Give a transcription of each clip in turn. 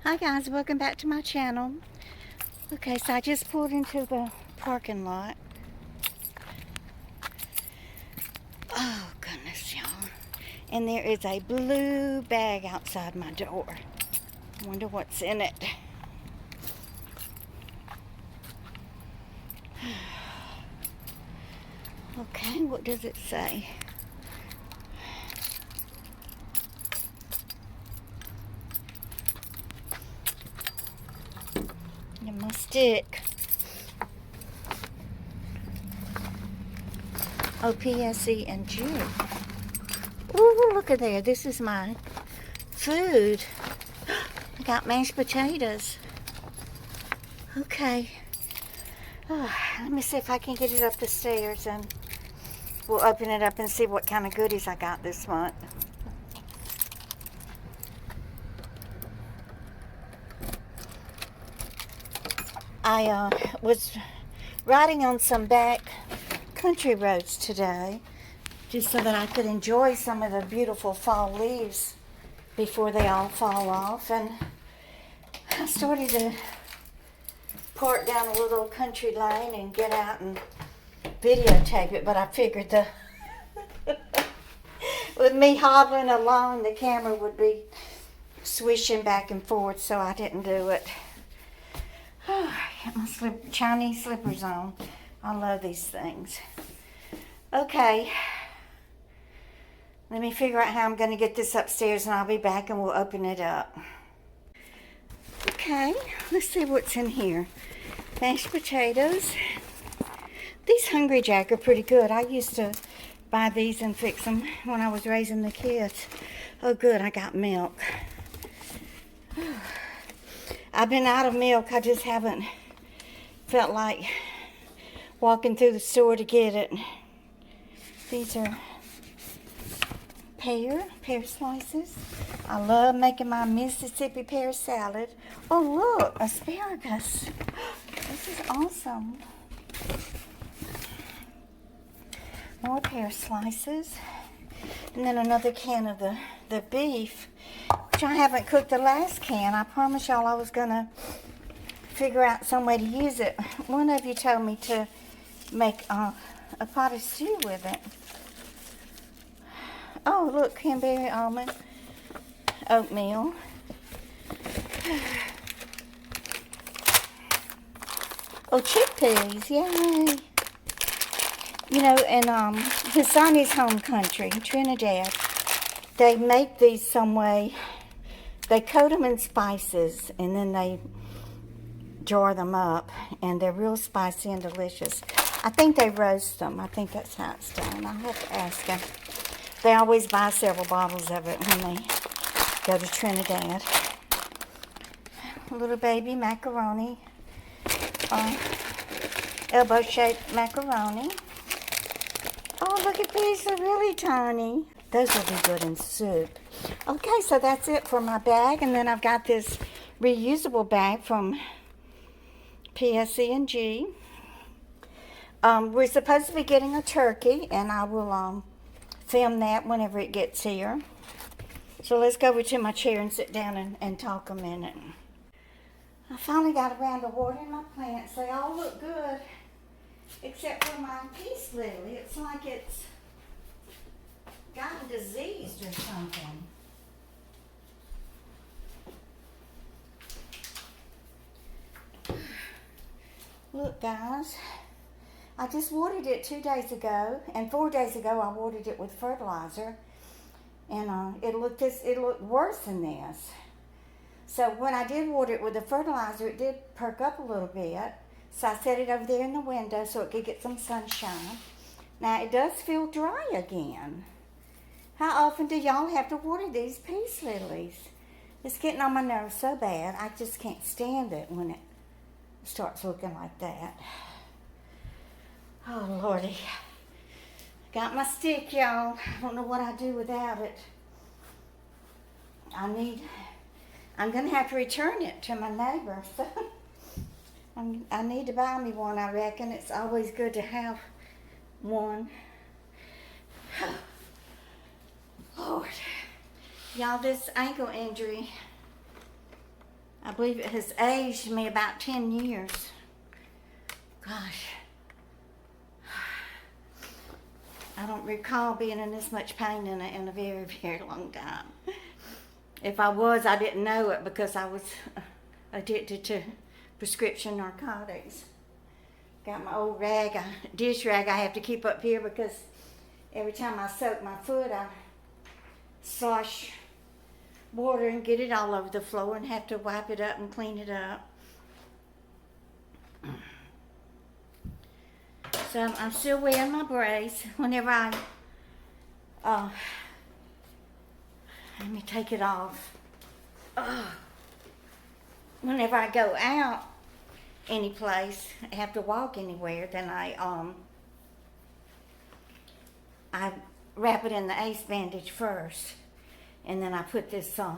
Hi guys, welcome back to my channel. Okay, so I just pulled into the parking lot. Oh goodness, y'all. And there is a blue bag outside my door. I wonder what's in it. Okay, what does it say? And my stick. O-P-S-E and G. Ooh, look at there. This is my food. I got mashed potatoes. Okay. Oh, let me see if I can get it up the stairs and we'll open it up and see what kind of goodies I got this month. I was riding on some back country roads today just so that I could enjoy some of the beautiful fall leaves before they all fall off, and I started to park down a little country lane and get out and videotape it, but I figured with me hobbling along, the camera would be swishing back and forth, so I didn't do it. Oh, I got my Chinese slippers on. I love these things. Okay, let me figure out how I'm going to get this upstairs, and I'll be back and we'll open it up. Okay, let's see what's in here. Mashed potatoes. These Hungry Jack are pretty good. I used to buy these and fix them when I was raising the kids. Oh good, I got milk. I've been out of milk. I just haven't felt like walking through the store to get it. These are pear slices. I love making my Mississippi pear salad. Oh look, asparagus. This is awesome. More pear slices. And then another can of the beef, which I haven't cooked the last can. I promised y'all I was going to figure out some way to use it. One of you told me to make a pot of stew with it. Oh, look, Cranberry, Almond, Oatmeal. Oh, chickpeas, yay. You know, in Hassani's home country, Trinidad, they make these some way. They coat them in spices, and then they jar them up, and they're real spicy and delicious. I think they roast them. I think that's how it's done. I'll have to ask them. They always buy several bottles of it when they go to Trinidad. A little baby macaroni, elbow-shaped macaroni. Oh, look at these, they're really tiny. Those will be good in soup. Okay, so that's it for my bag, and then I've got this reusable bag from PSE&G. We're supposed to be getting a turkey, and I will film that whenever it gets here. So let's go over to my chair and sit down and talk a minute. I finally got around to watering my plants. They all look good, except for my peace lily. It's like it's gotten diseased or something. Look, guys, I just watered it 2 days ago, and 4 days ago I watered it with fertilizer, and it looked worse than this. So when I did water it with the fertilizer, it did perk up a little bit. So I set it over there in the window so it could get some sunshine. Now it does feel dry again. How often do y'all have to water these peace lilies? It's getting on my nerves so bad. I just can't stand it when it starts looking like that. Oh Lordy. Got my stick, y'all. I don't know what I'd do without it. I'm gonna have to return it to my neighbor. So I need to buy me one, I reckon. It's always good to have one. Lord. Y'all, this ankle injury, I believe it has aged me about 10 years. Gosh. I don't recall being in this much pain in a very, very long time. If I was, I didn't know it because I was addicted to prescription narcotics. Got my old rag, dish rag I have to keep up here because every time I soak my foot, I slosh water and get it all over the floor and have to wipe it up and clean it up. So I'm still wearing my brace whenever I, let me take it off. Whenever I go out any place, I have to walk anywhere, then I wrap it in the ace bandage first, and then I put this I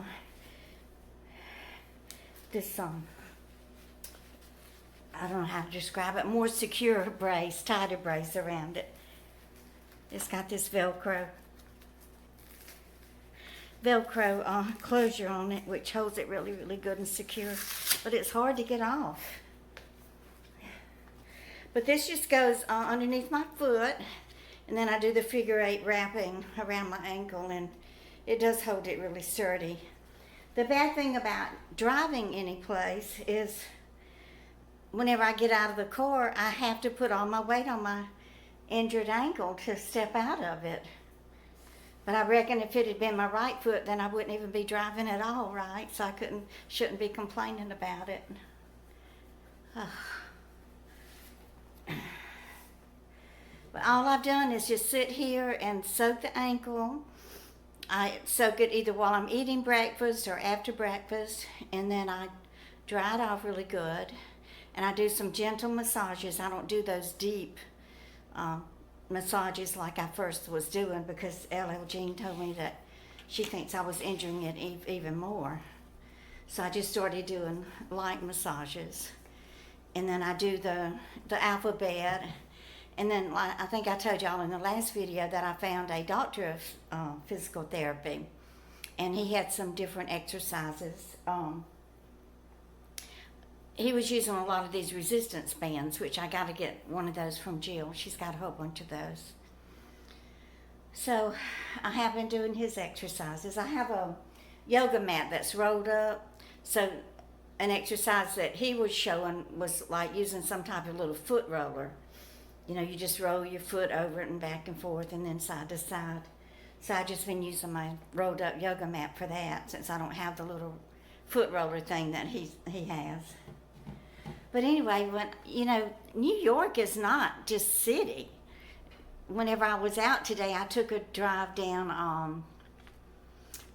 don't know how to describe it, more secure brace, tighter brace around it. It's got this Velcro closure on it, which holds it really, really good and secure, but it's hard to get off. But this just goes underneath my foot, and then I do the figure 8 wrapping around my ankle, and it does hold it really sturdy. The bad thing about driving any place is whenever I get out of the car, I have to put all my weight on my injured ankle to step out of it. But I reckon if it had been my right foot, then I wouldn't even be driving at all, right? So I shouldn't be complaining about it. But all I've done is just sit here and soak the ankle. I soak it either while I'm eating breakfast or after breakfast, and then I dry it off really good. And I do some gentle massages. I don't do those deep massages like I first was doing because LL Jean told me that she thinks I was injuring it even more. So I just started doing light massages. And then I do the alphabet. And then I think I told y'all in the last video that I found a doctor of physical therapy. And he had some different exercises. He was using a lot of these resistance bands, which I got to get one of those from Jill. She's got a whole bunch of those. So I have been doing his exercises. I have a yoga mat that's rolled up. So an exercise that he was showing was like using some type of little foot roller. You know, you just roll your foot over it and back and forth and then side to side. So I've just been using my rolled up yoga mat for that since I don't have the little foot roller thing that he has. But anyway, New York is not just city. Whenever I was out today, I took a drive down,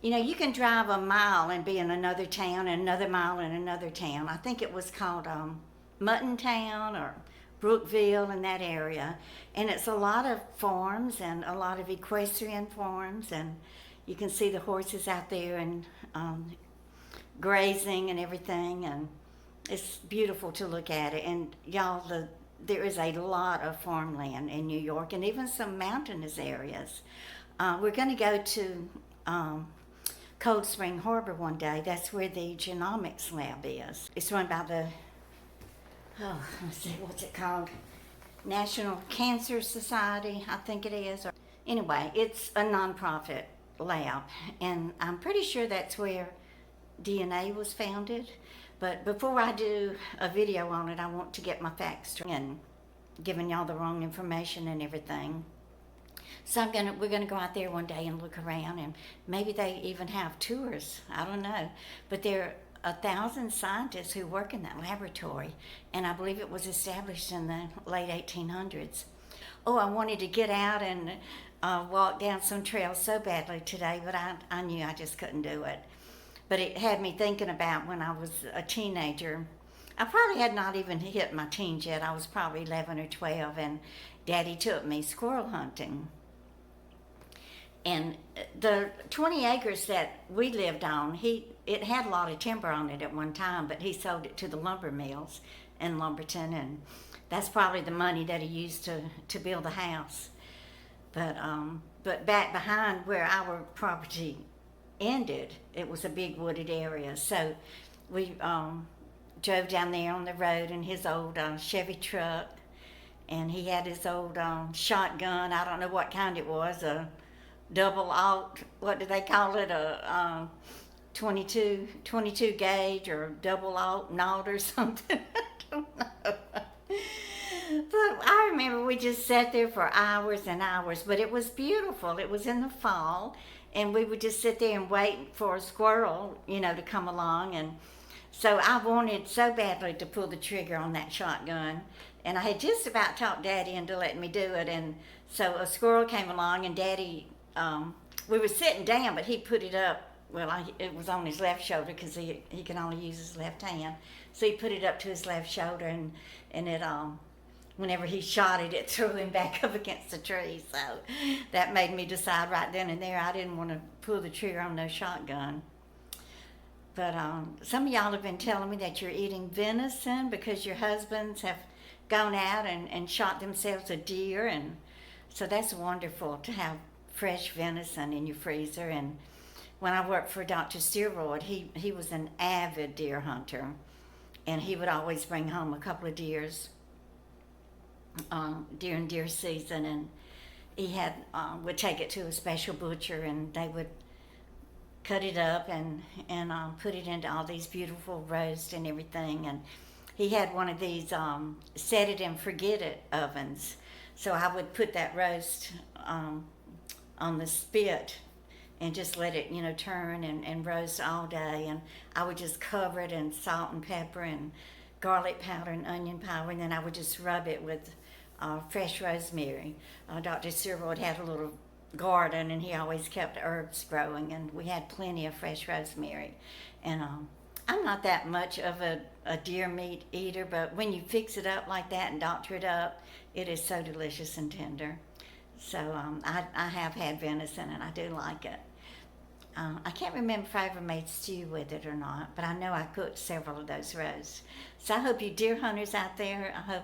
you can drive a mile and be in another town and another mile in another town. I think it was called Mutton Town or Brookville in that area. And it's a lot of farms and a lot of equestrian farms, and you can see the horses out there and grazing and everything, and it's beautiful to look at it. And y'all, there is a lot of farmland in New York and even some mountainous areas. We're going to go to Cold Spring Harbor one day. That's where the genomics lab is. It's run by the, let's see, what's it called? National Cancer Society, I think it is. Anyway, it's a nonprofit lab, and I'm pretty sure that's where DNA was founded. But before I do a video on it, I want to get my facts straight and giving y'all the wrong information and everything. So we're gonna go out there one day and look around, and maybe they even have tours. I don't know, but there are 1,000 scientists who work in that laboratory, and I believe it was established in the late 1800s. Oh, I wanted to get out and walk down some trails so badly today, but I knew I just couldn't do it. But it had me thinking about when I was a teenager. I probably had not even hit my teens yet. I was probably 11 or 12, and Daddy took me squirrel hunting. And the 20 acres that we lived on, it had a lot of timber on it at one time, but he sold it to the lumber mills in Lumberton, and that's probably the money that he used to build the house. But back behind where our property ended, it was a big wooded area. So we drove down there on the road in his old Chevy truck, and he had his old shotgun. I don't know what kind it was, a double alt, what do they call it, a 22 gauge or double alt naut or something. I don't know. But I remember we just sat there for hours and hours, but it was beautiful. It was in the fall, and we would just sit there and wait for a squirrel, to come along. And so I wanted so badly to pull the trigger on that shotgun, and I had just about talked Daddy into letting me do it. And so a squirrel came along, and Daddy, we were sitting down, but he put it up. Well, it was on his left shoulder because he can only use his left hand. So he put it up to his left shoulder, and it whenever he shot it, it threw him back up against the tree. So that made me decide right then and there I didn't want to pull the trigger on no shotgun. But some of y'all have been telling me that you're eating venison because your husbands have gone out and shot themselves a deer. And so that's wonderful to have fresh venison in your freezer. And when I worked for Dr. Steroid, he was an avid deer hunter. And he would always bring home a couple of deers during deer season, and he had would take it to a special butcher, and they would cut it up and put it into all these beautiful roasts and everything. And he had one of these set it and forget it ovens, so I would put that roast on the spit and just let it turn and roast all day, and I would just cover it in salt and pepper and garlic powder and onion powder, and then I would just rub it with fresh rosemary. Dr. Steroid had a little garden, and he always kept herbs growing, and we had plenty of fresh rosemary. And I'm not that much of a deer meat eater, but when you fix it up like that and doctor it up, it is so delicious and tender. So I have had venison, and I do like it. I can't remember if I ever made stew with it or not, but I know I cooked several of those roasts. So I hope you deer hunters out there, I hope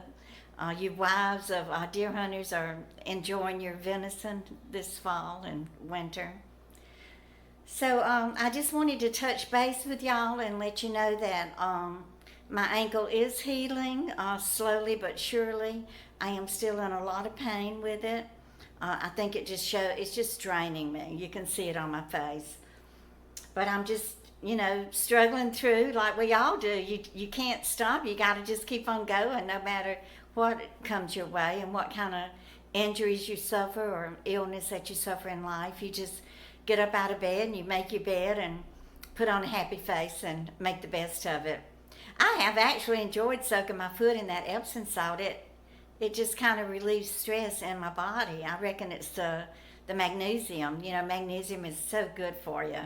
you wives of deer hunters are enjoying your venison this fall and winter. So I just wanted to touch base with y'all and let you know that my ankle is healing slowly but surely. I am still in a lot of pain with it. I think it's just draining me. You can see it on my face. But I'm just, struggling through like we all do. You can't stop. You got to just keep on going no matter what comes your way and what kind of injuries you suffer or illness that you suffer in life. You just get up out of bed and you make your bed and put on a happy face and make the best of it. I have actually enjoyed soaking my foot in that Epsom salt. It just kind of relieves stress in my body. I reckon it's the magnesium. Magnesium is so good for you.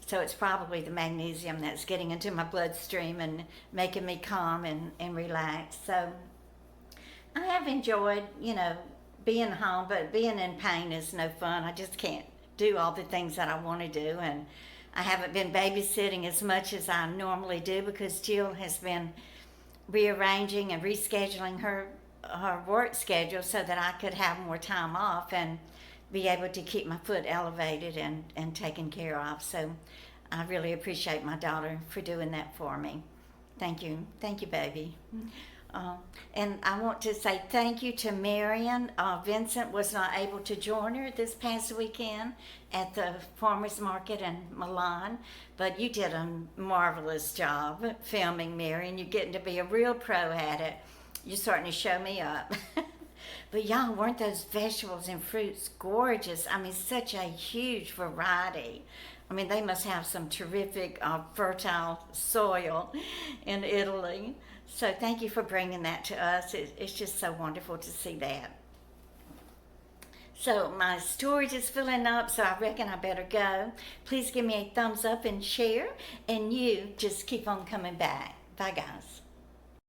So it's probably the magnesium that's getting into my bloodstream and making me calm and relax. So I have enjoyed, being home, but being in pain is no fun. I just can't do all the things that I want to do. And I haven't been babysitting as much as I normally do because Jill has been rearranging and rescheduling her work schedule so that I could have more time off and be able to keep my foot elevated and taken care of. So I really appreciate my daughter for doing that for me. Thank you, baby. And I want to say thank you to Marion. Vincent was not able to join her this past weekend at the farmers market in Milan, but you did a marvelous job filming, Marion. You're getting to be a real pro at it. You're starting to show me up. But y'all, weren't those vegetables and fruits gorgeous? I mean, such a huge variety. I mean, they must have some terrific fertile soil in Italy. So thank you for bringing that to us. It's just so wonderful to see that. So my storage is filling up, so I reckon I better go. Please give me a thumbs up and share, and you just keep on coming back. Bye, guys.